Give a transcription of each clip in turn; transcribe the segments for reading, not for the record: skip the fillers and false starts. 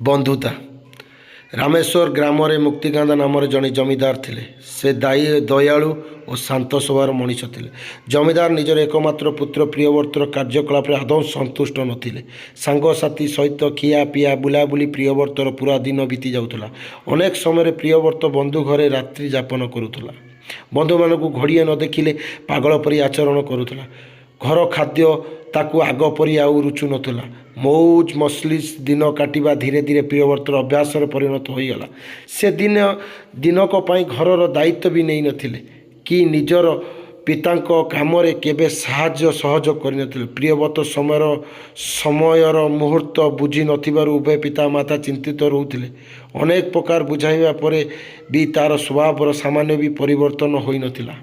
ବନ୍ଧୁତା। ରାମେଶ୍ୱର ଗ୍ରାମରେ ମୁକ୍ତିକାନ୍ତ ନାମରେ ଜଣେ ଜମିଦାର ଥିଲେ। ସେ ଦୟାଳୁ ଓ ଶାନ୍ତ ସ୍ୱଭାବର ମଣିଷ ଥିଲେ। ଜମିଦାର ନିଜର ଏକମାତ୍ର ପୁତ୍ର ପ୍ରିୟବ୍ରତର କାର୍ଯ୍ୟକଳାପରେ ଆଦୌ ସନ୍ତୁଷ୍ଟ ନଥିଲେ। ସାଙ୍ଗସାଥି ସହିତ ଖିଆ ପିଆ ବୁଲାବୁଲି ପ୍ରିୟବ୍ରତର ପୁରା ଦିନ ବିତି ଯାଉଥିଲା। ଅନେକ ସମୟରେ ପ୍ରିୟବ୍ରତ ବନ୍ଧୁ ଘରେ ରାତ୍ରି ଯାପନ କରୁଥିଲା। ବନ୍ଧୁମାନଙ୍କୁ ଘଡ଼ିଏ ନ ଦେଖିଲେ ପାଗଳ ପରି ଆଚରଣ କରୁଥିଲା। ଘର ଖାଦ୍ୟ ତାକୁ ଆଗ ପରି ଆଉ ରୁଚୁ ନଥିଲା। ମୌଜ ମସଲିସ୍ ଦିନ କାଟିବା ଧୀରେ ଧୀରେ ପ୍ରିୟବ୍ରତର ଅଭ୍ୟାସରେ ପରିଣତ ହୋଇଗଲା। ସେ ଦିନକ ପାଇଁ ଘରର ଦାୟିତ୍ୱ ବି ନେଇନଥିଲେ କି ନିଜର ପିତାଙ୍କ କାମରେ କେବେ ସାହାଯ୍ୟ ସହଯୋଗ କରିନଥିଲେ। ପ୍ରିୟବ୍ରତ ସମୟର ମୁହୂର୍ତ୍ତ ବୁଝି ନଥିବାରୁ ଉଭୟ ପିତାମାତା ଚିନ୍ତିତ ରହୁଥିଲେ। ଅନେକ ପ୍ରକାର ବୁଝାଇବା ପରେ ବି ତା'ର ସ୍ୱଭାବର ସାମାନ୍ୟ ବି ପରିବର୍ତ୍ତନ ହୋଇନଥିଲା।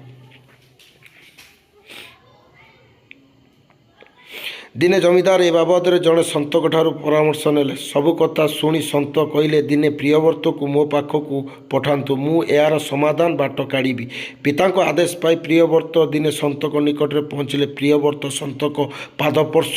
ଦିନେ ଜମିଦାର ଏ ବାବଦରେ ଜଣେ ସନ୍ତଙ୍କଠାରୁ ପରାମର୍ଶ ନେଲେ। ସବୁ କଥା ଶୁଣି ସନ୍ତ କହିଲେ, ଦିନେ ପ୍ରିୟବ୍ରତକୁ ମୋ ପାଖକୁ ପଠାନ୍ତୁ, ମୁଁ ଏହାର ସମାଧାନ ବାଟ କାଢ଼ିବି। ପିତାଙ୍କ ଆଦେଶ ପାଇ ପ୍ରିୟବ୍ରତ ଦିନେ ସନ୍ତଙ୍କ ନିକଟରେ ପହଞ୍ଚିଲେ। ପ୍ରିୟବ୍ରତ ସନ୍ତଙ୍କ ପାଦସ୍ପର୍ଶ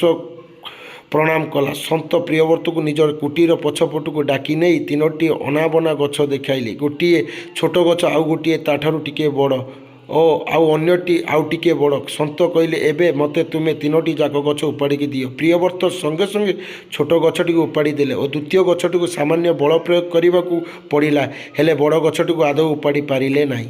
ପ୍ରଣାମ କଲା। ସନ୍ତ ପ୍ରିୟବ୍ରତକୁ ନିଜର କୁଟୀର ପଛପଟକୁ ଡାକି ନେଇ ତିନୋଟି ଅନାବନା ଗଛ ଦେଖାଇଲେ। ଗୋଟିଏ ଛୋଟ ଗଛ, ଆଉ ଗୋଟିଏ ତା'ଠାରୁ ଟିକିଏ ବଡ଼ ଓ ଆଉ ଅନ୍ୟଟି ଆଉ ଟିକିଏ ବଡ଼। ସନ୍ତ କହିଲେ, ଏବେ ମୋତେ ତୁମେ ତିନୋଟି ଯାକ ଗଛ ଉପାଡ଼ିକି ଦିଅ। ପ୍ରିୟବ୍ରତ ସଙ୍ଗେ ସଙ୍ଗେ ଛୋଟ ଗଛଟିକୁ ଉପାଡ଼ି ଦେଲେ ଓ ଦ୍ୱିତୀୟ ଗଛଟିକୁ ସାମାନ୍ୟ ବଳ ପ୍ରୟୋଗ କରିବାକୁ ପଡ଼ିଲା, ହେଲେ ବଡ଼ ଗଛଟିକୁ ଆଦୌ ଉପାଡ଼ି ପାରିଲେ ନାହିଁ।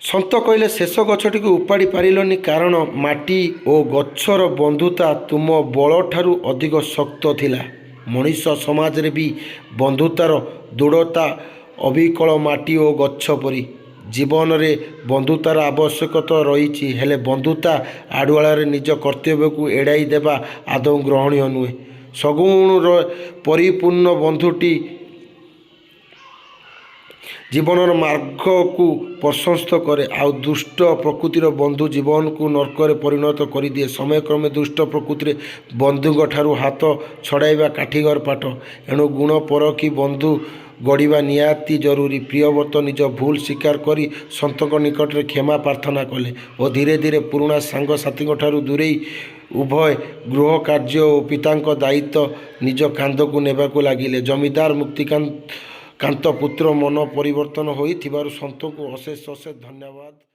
ସନ୍ତ କହିଲେ, ଶେଷ ଗଛଟିକୁ ଉପାଡ଼ି ପାରିଲନି କାରଣ ମାଟି ଓ ଗଛର ବନ୍ଧୁତା ତୁମ ବଳଠାରୁ ଅଧିକ ଶକ୍ତ ଥିଲା। ମଣିଷ ସମାଜରେ ବି ବନ୍ଧୁତାର ଦୃଢ଼ତା ଅବିକଳ ମାଟି ଓ ଗଛ ପରି। ଜୀବନରେ ବନ୍ଧୁତାର ଆବଶ୍ୟକତା ରହିଛି, ହେଲେ ବନ୍ଧୁତା ଆଢ଼ୁଆଳରେ ନିଜ କର୍ତ୍ତବ୍ୟକୁ ଏଡ଼ାଇ ଦେବା ଆଦୌ ଗ୍ରହଣୀୟ ନୁହେଁ। ସଦ୍ଗୁଣରେ ପରିପୂର୍ଣ୍ଣ ବନ୍ଧୁଟି ଜୀବନର ମାର୍ଗକୁ ପ୍ରଶସ୍ତ କରେ, ଆଉ ଦୁଷ୍ଟ ପ୍ରକୃତିର ବନ୍ଧୁ ଜୀବନକୁ ନର୍କରେ ପରିଣତ କରିଦିଏ। ସମୟକ୍ରମେ ଦୁଷ୍ଟ ପ୍ରକୃତିର ବନ୍ଧୁଙ୍କଠାରୁ ହାତ ଛଡ଼ାଇବା କାଠିକର ପାଠ। ଏଣୁ ଗୁଣ ପରଖି ବନ୍ଧୁ ଗଢ଼ିବା ନିହାତି ଜରୁରୀ। ପ୍ରିୟବ୍ରତ ନିଜ ଭୁଲ ସ୍ୱୀକାର କରି ସନ୍ତଙ୍କ ନିକଟରେ କ୍ଷମା ପ୍ରାର୍ଥନା କଲେ ଓ ଧୀରେ ଧୀରେ ପୁରୁଣା ସାଙ୍ଗସାଥୀଙ୍କଠାରୁ ଦୂରେଇ ଉଭୟ ଗୃହ କାର୍ଯ୍ୟ ଓ ପିତାଙ୍କ ଦାୟିତ୍ୱ ନିଜ କାନ୍ଧକୁ ନେବାକୁ ଲାଗିଲେ। ଜମିଦାର ମୁକ୍ତିକାନ୍ତ ପୁତ୍ର ମନ ପରିବର୍ତ୍ତନ ହୋଇଥିବାରୁ ସନ୍ତଙ୍କୁ ଅଶେଷ ଅଶେଷ ଧନ୍ୟବାଦ।